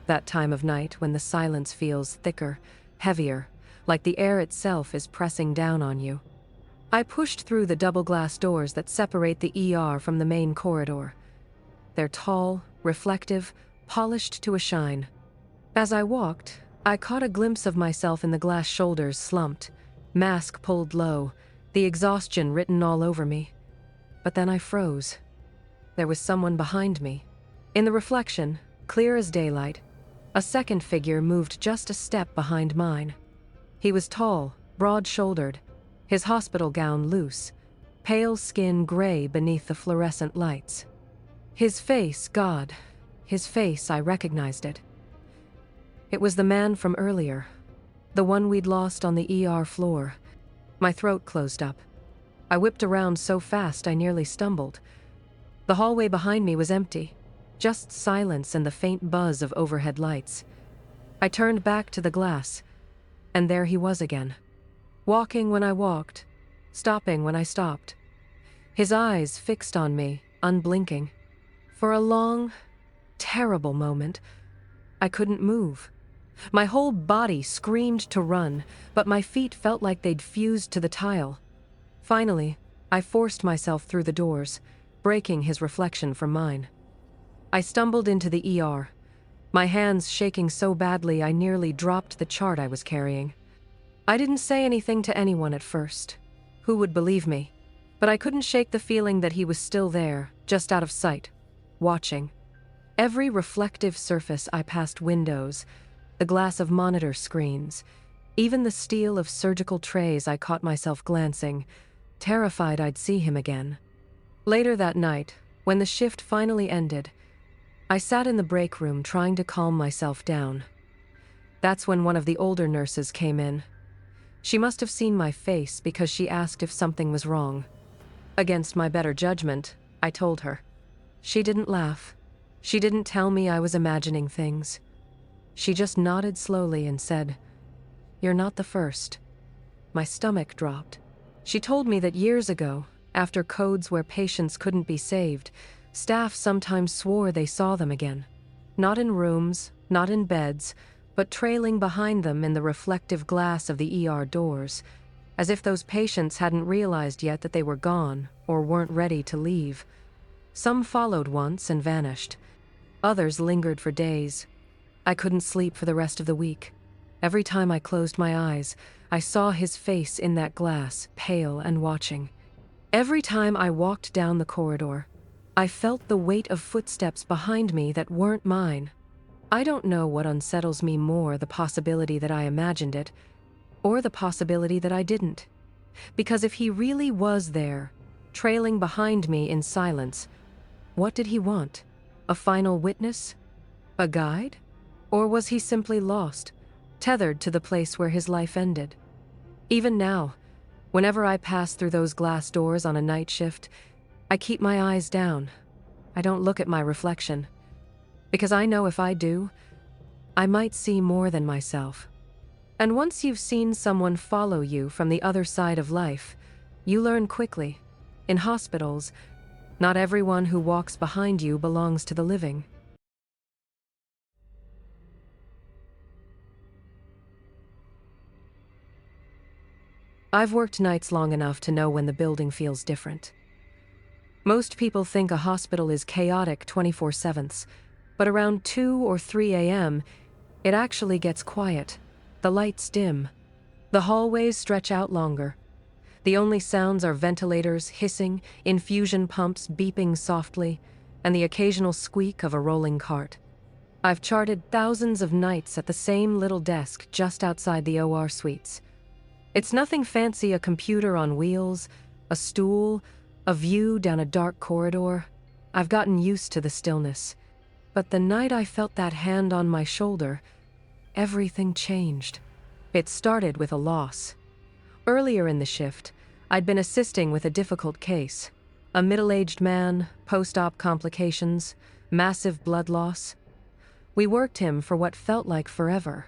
that time of night when the silence feels thicker, heavier, like the air itself is pressing down on you. I pushed through the double glass doors that separate the ER from the main corridor. They're tall, reflective, polished to a shine. As I walked, I caught a glimpse of myself in the glass shoulders slumped, mask pulled low, the exhaustion written all over me. But then I froze. There was someone behind me. In the reflection, clear as daylight, a second figure moved just a step behind mine. He was tall, broad-shouldered, his hospital gown loose, pale skin gray beneath the fluorescent lights. His face, God, his face, I recognized it. It was the man from earlier, the one we'd lost on the ER floor. My throat closed up. I whipped around so fast I nearly stumbled. The hallway behind me was empty, just silence and the faint buzz of overhead lights. I turned back to the glass, and there he was again. Walking when I walked, stopping when I stopped. His eyes fixed on me, unblinking. For a long, terrible moment, I couldn't move. My whole body screamed to run, but my feet felt like they'd fused to the tile. Finally, I forced myself through the doors, breaking his reflection from mine. I stumbled into the ER, my hands shaking so badly I nearly dropped the chart I was carrying. I didn't say anything to anyone at first. Who would believe me? But I couldn't shake the feeling that he was still there, just out of sight, watching. Every reflective surface I passed windows, the glass of monitor screens, even the steel of surgical trays I caught myself glancing, terrified I'd see him again. Later that night, when the shift finally ended, I sat in the break room trying to calm myself down. That's when one of the older nurses came in. She must have seen my face because she asked if something was wrong. Against my better judgment, I told her. She didn't laugh. She didn't tell me I was imagining things. She just nodded slowly and said, "You're not the first." My stomach dropped. She told me that years ago, after codes where patients couldn't be saved, staff sometimes swore they saw them again. Not in rooms, not in beds, but trailing behind them in the reflective glass of the ER doors, as if those patients hadn't realized yet that they were gone or weren't ready to leave. Some followed once and vanished. Others lingered for days. I couldn't sleep for the rest of the week. Every time I closed my eyes, I saw his face in that glass, pale and watching. Every time I walked down the corridor, I felt the weight of footsteps behind me that weren't mine. I don't know what unsettles me more, the possibility that I imagined it, or the possibility that I didn't. Because if he really was there, trailing behind me in silence, what did he want? A final witness? A guide? Or was he simply lost, tethered to the place where his life ended? Even now, whenever I pass through those glass doors on a night shift, I keep my eyes down. I don't look at my reflection. Because I know if I do, I might see more than myself. And once you've seen someone follow you from the other side of life, you learn quickly. In hospitals, not everyone who walks behind you belongs to the living. I've worked nights long enough to know when the building feels different. Most people think a hospital is chaotic 24/7, but around 2 or 3 a.m., it actually gets quiet. The lights dim. The hallways stretch out longer. The only sounds are ventilators hissing, infusion pumps beeping softly, and the occasional squeak of a rolling cart. I've charted thousands of nights at the same little desk just outside the OR suites. It's nothing fancy, a computer on wheels, a stool, a view down a dark corridor. I've gotten used to the stillness. But the night I felt that hand on my shoulder, everything changed. It started with a loss. Earlier in the shift, I'd been assisting with a difficult case. A middle-aged man, post-op complications, massive blood loss. We worked him for what felt like forever.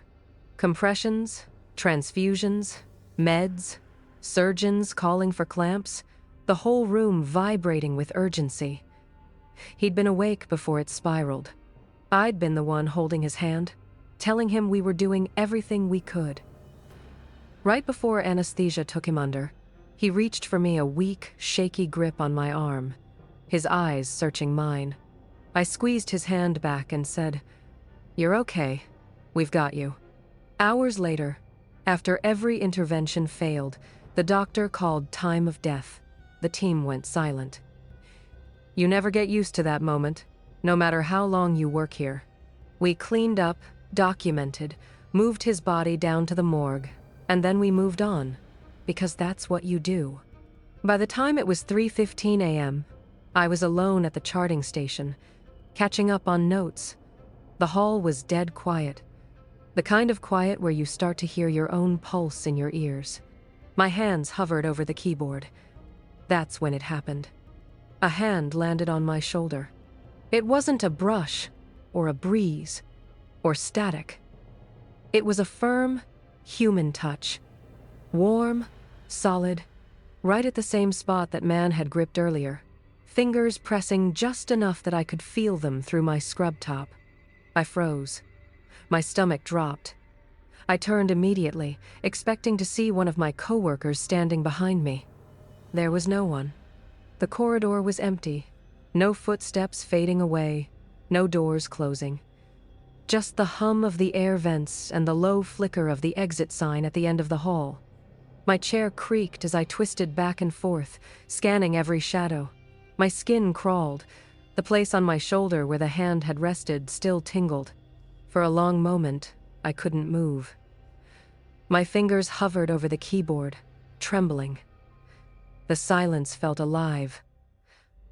Compressions, transfusions, meds, surgeons calling for clamps, the whole room vibrating with urgency. He'd been awake before it spiraled. I'd been the one holding his hand, telling him we were doing everything we could. Right before anesthesia took him under, he reached for me, a weak, shaky grip on my arm, his eyes searching mine. I squeezed his hand back and said, "You're okay. We've got you." Hours later, after every intervention failed, the doctor called time of death. The team went silent. You never get used to that moment, no matter how long you work here. We cleaned up, documented, moved his body down to the morgue, and then we moved on, because that's what you do. By the time it was 3:15 a.m., I was alone at the charting station, catching up on notes. The hall was dead quiet, the kind of quiet where you start to hear your own pulse in your ears. My hands hovered over the keyboard. That's when it happened. A hand landed on my shoulder. It wasn't a brush, or a breeze, or static. It was a firm, human touch. Warm, solid, right at the same spot that man had gripped earlier. Fingers pressing just enough that I could feel them through my scrub top. I froze. My stomach dropped. I turned immediately, expecting to see one of my coworkers standing behind me. There was no one. The corridor was empty. No footsteps fading away. No doors closing. Just the hum of the air vents and the low flicker of the exit sign at the end of the hall. My chair creaked as I twisted back and forth, scanning every shadow. My skin crawled. The place on my shoulder where the hand had rested still tingled. For a long moment, I couldn't move. My fingers hovered over the keyboard, trembling. The silence felt alive.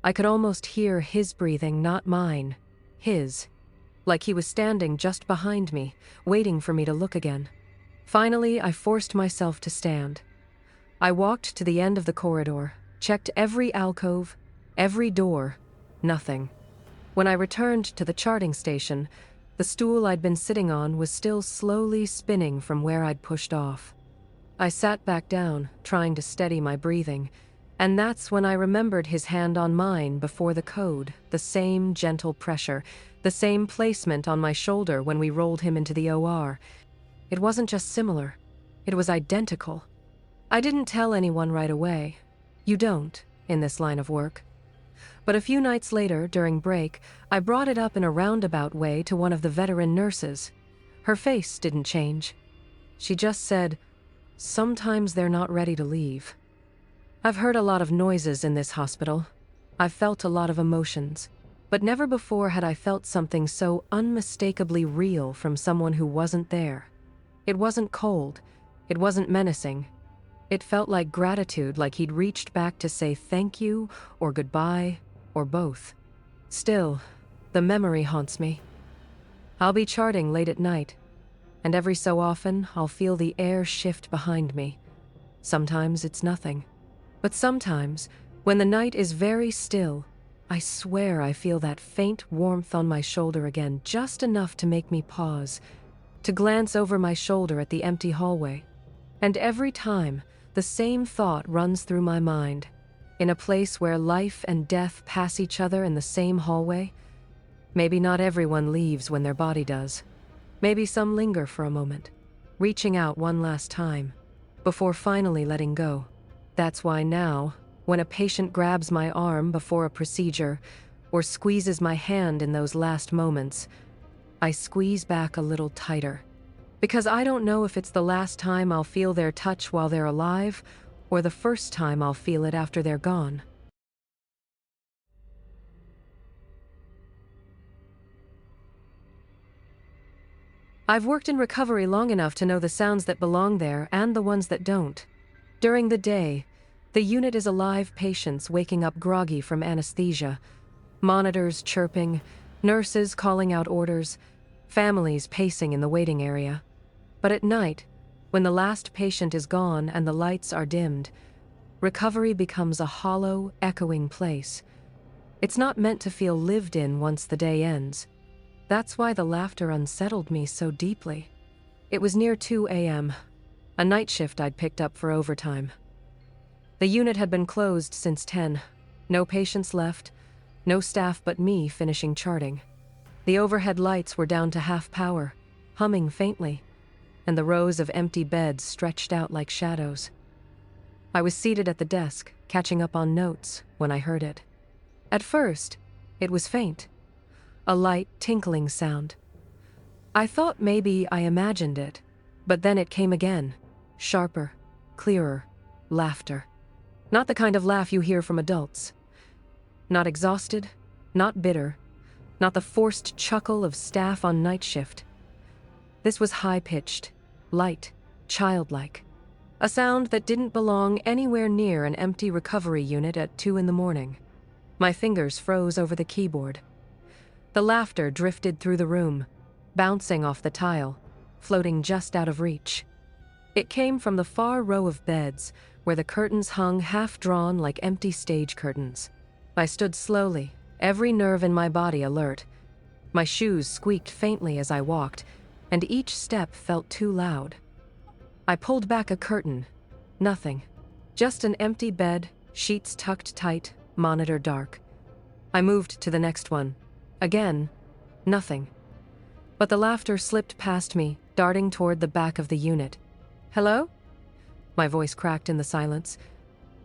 I could almost hear his breathing, not mine. His. Like he was standing just behind me, waiting for me to look again. Finally, I forced myself to stand. I walked to the end of the corridor, checked every alcove, every door. Nothing. When I returned to the charting station, the stool I'd been sitting on was still slowly spinning from where I'd pushed off. I sat back down, trying to steady my breathing, and that's when I remembered his hand on mine before the code, the same gentle pressure, the same placement on my shoulder when we rolled him into the OR. It wasn't just similar, it was identical. I didn't tell anyone right away. You don't, in this line of work. But a few nights later, during break, I brought it up in a roundabout way to one of the veteran nurses. Her face didn't change. She just said, "Sometimes they're not ready to leave." I've heard a lot of noises in this hospital. I've felt a lot of emotions. But never before had I felt something so unmistakably real from someone who wasn't there. It wasn't cold. It wasn't menacing. It felt like gratitude, like he'd reached back to say thank you, or goodbye, or both. Still, the memory haunts me. I'll be charting late at night, and every so often I'll feel the air shift behind me. Sometimes it's nothing. But sometimes, when the night is very still, I swear I feel that faint warmth on my shoulder again, just enough to make me pause, to glance over my shoulder at the empty hallway. And every time, the same thought runs through my mind. In a place where life and death pass each other in the same hallway, maybe not everyone leaves when their body does. Maybe some linger for a moment, reaching out one last time, before finally letting go. That's why now, when a patient grabs my arm before a procedure, or squeezes my hand in those last moments, I squeeze back a little tighter. Because I don't know if it's the last time I'll feel their touch while they're alive, or the first time I'll feel it after they're gone. I've worked in recovery long enough to know the sounds that belong there and the ones that don't. During the day, the unit is alive patients waking up groggy from anesthesia, monitors chirping, nurses calling out orders, families pacing in the waiting area. But at night, when the last patient is gone and the lights are dimmed, recovery becomes a hollow, echoing place. It's not meant to feel lived in once the day ends. That's why the laughter unsettled me so deeply. It was near 2 a.m., a night shift I'd picked up for overtime. The unit had been closed since 10. No patients left, no staff but me finishing charting. The overhead lights were down to half power, humming faintly, and the rows of empty beds stretched out like shadows. I was seated at the desk, catching up on notes, when I heard it. At first, it was faint, a light tinkling sound. I thought maybe I imagined it, but then it came again, sharper, clearer, laughter. Not the kind of laugh you hear from adults. Not exhausted, not bitter, not the forced chuckle of staff on night shift. This was high-pitched, light, childlike. A sound that didn't belong anywhere near an empty recovery unit at 2 a.m. My fingers froze over the keyboard. The laughter drifted through the room, bouncing off the tile, floating just out of reach. It came from the far row of beds, where the curtains hung half-drawn like empty stage curtains. I stood slowly, every nerve in my body alert. My shoes squeaked faintly as I walked, and each step felt too loud. I pulled back a curtain. Nothing. Just an empty bed, sheets tucked tight, monitor dark. I moved to the next one. Again, nothing. But the laughter slipped past me, darting toward the back of the unit. "Hello?" My voice cracked in the silence.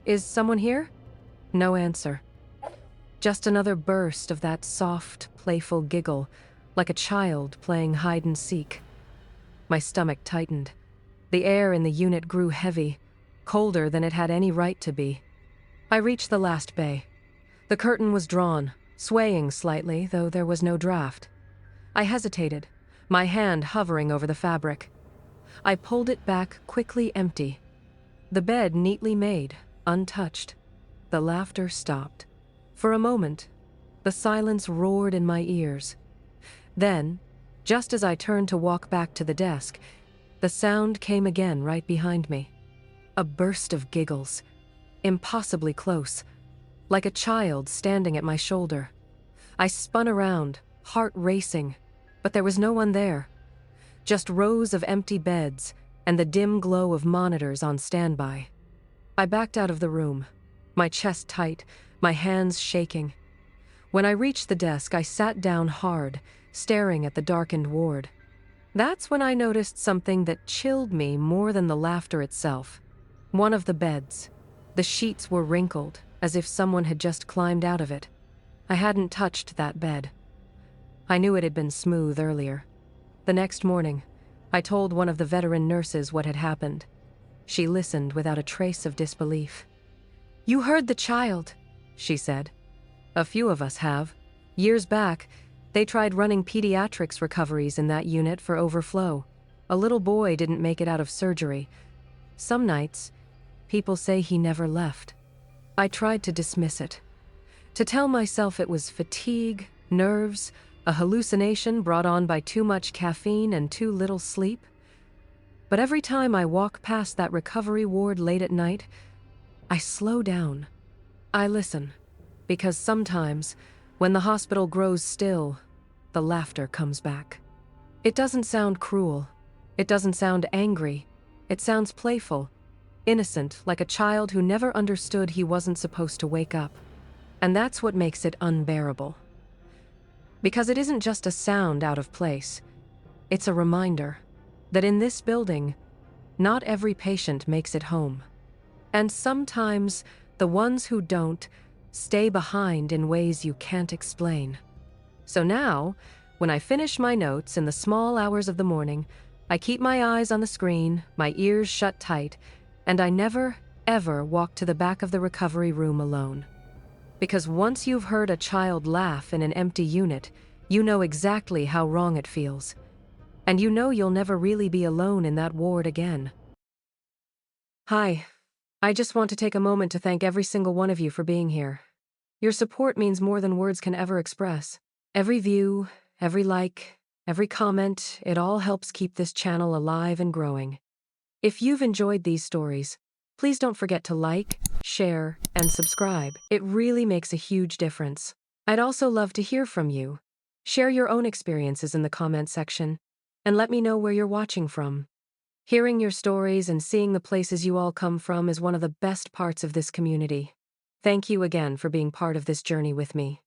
"Is someone here?" No answer. Just another burst of that soft, playful giggle, like a child playing hide and seek. My stomach tightened. The air in the unit grew heavy, colder than it had any right to be. I reached the last bay. The curtain was drawn, swaying slightly, though there was no draft. I hesitated, my hand hovering over the fabric. I pulled it back, quickly empty. The bed neatly made, untouched. The laughter stopped. For a moment, the silence roared in my ears. Then, just as I turned to walk back to the desk, the sound came again right behind me. A burst of giggles, impossibly close, like a child standing at my shoulder. I spun around, heart racing, but there was no one there. Just rows of empty beds and the dim glow of monitors on standby. I backed out of the room, my chest tight, my hands shaking. When I reached the desk, I sat down hard, staring at the darkened ward. That's when I noticed something that chilled me more than the laughter itself. One of the beds. The sheets were wrinkled, as if someone had just climbed out of it. I hadn't touched that bed. I knew it had been smooth earlier. The next morning, I told one of the veteran nurses what had happened. She listened without a trace of disbelief. "You heard the child," she said. "A few of us have. Years back, they tried running pediatrics recoveries in that unit for overflow. A little boy didn't make it out of surgery. Some nights, people say he never left." I tried to dismiss it, to tell myself it was fatigue, nerves, a hallucination brought on by too much caffeine and too little sleep. But every time I walk past that recovery ward late at night, I slow down. I listen, because sometimes, when the hospital grows still, the laughter comes back. It doesn't sound cruel. It doesn't sound angry. It sounds playful, innocent, like a child who never understood he wasn't supposed to wake up. And that's what makes it unbearable. Because it isn't just a sound out of place. It's a reminder that in this building, not every patient makes it home. And sometimes, the ones who don't stay behind in ways you can't explain. So now, when I finish my notes in the small hours of the morning, I keep my eyes on the screen, my ears shut tight, and I never, ever walk to the back of the recovery room alone. Because once you've heard a child laugh in an empty unit, you know exactly how wrong it feels. And you know you'll never really be alone in that ward again. Hi. I just want to take a moment to thank every single one of you for being here. Your support means more than words can ever express. Every view, every like, every comment, it all helps keep this channel alive and growing. If you've enjoyed these stories, please don't forget to like, share, and subscribe. It really makes a huge difference. I'd also love to hear from you. Share your own experiences in the comment section, and let me know where you're watching from. Hearing your stories and seeing the places you all come from is one of the best parts of this community. Thank you again for being part of this journey with me.